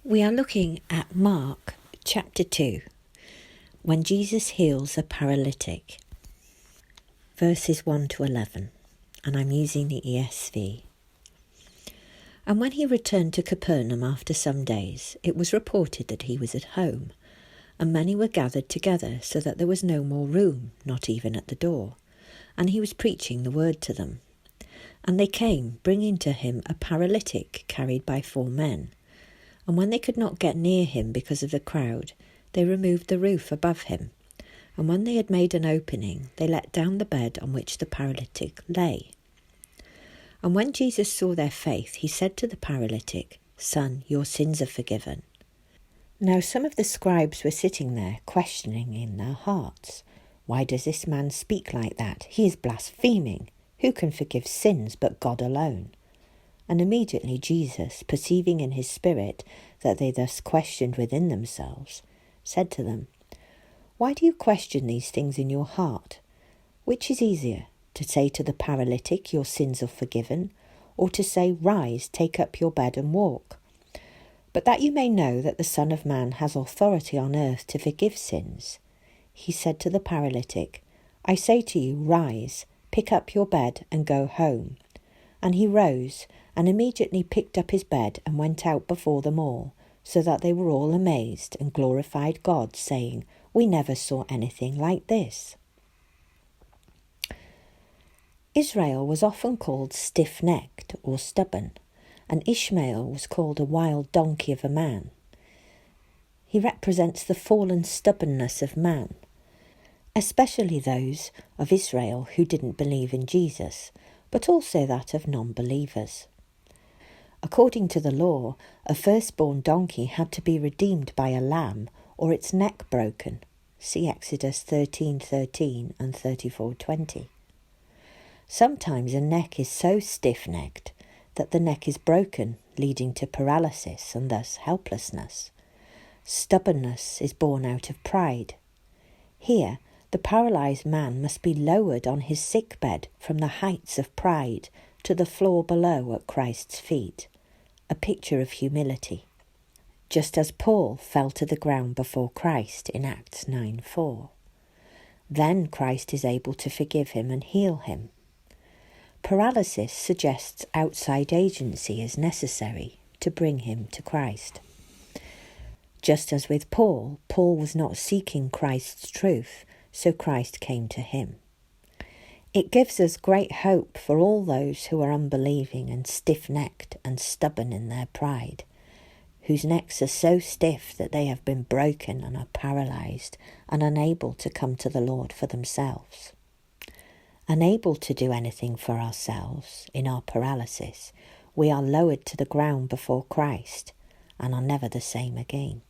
We are looking at Mark chapter 2, when Jesus heals a paralytic, verses 1 to 11, and I'm using the ESV. And when he returned to Capernaum after some days, it was reported that he was at home, and many were gathered together, so that there was no more room, not even at the door, and he was preaching the word to them. And they came, bringing to him a paralytic carried by 4 men. And when they could not get near him because of the crowd, they removed the roof above him. And when they had made an opening, they let down the bed on which the paralytic lay. And when Jesus saw their faith, he said to the paralytic, "Son, your sins are forgiven." Now some of the scribes were sitting there, questioning in their hearts, "Why does this man speak like that? He is blaspheming. Who can forgive sins but God alone?" And immediately Jesus, perceiving in his spirit that they thus questioned within themselves, said to them, "Why do you question these things in your heart? Which is easier, to say to the paralytic, 'Your sins are forgiven,' or to say, 'Rise, take up your bed and walk'? But that you may know that the Son of Man has authority on earth to forgive sins," he said to the paralytic, "I say to you, rise, pick up your bed and go home." And he rose, and immediately picked up his bed and went out before them all, so that they were all amazed and glorified God, saying, "We never saw anything like this." Israel was often called stiff-necked or stubborn, and Ishmael was called a wild donkey of a man. He represents the fallen stubbornness of man, especially those of Israel who didn't believe in Jesus, but also that of non-believers. According to the law, a firstborn donkey had to be redeemed by a lamb or its neck broken. See Exodus 13:13 and 34:20. Sometimes a neck is so stiff-necked that the neck is broken, leading to paralysis and thus helplessness. Stubbornness is born out of pride. Here, the paralysed man must be lowered on his sick bed from the heights of pride to the floor below at Christ's feet, a picture of humility, just as Paul fell to the ground before Christ in Acts 9:4. Then Christ is able to forgive him and heal him. Paralysis suggests outside agency is necessary to bring him to Christ. Just as with Paul, Paul was not seeking Christ's truth, so Christ came to him. It gives us great hope for all those who are unbelieving and stiff-necked and stubborn in their pride, whose necks are so stiff that they have been broken and are paralysed and unable to come to the Lord for themselves. Unable to do anything for ourselves in our paralysis, we are lowered to the ground before Christ and are never the same again.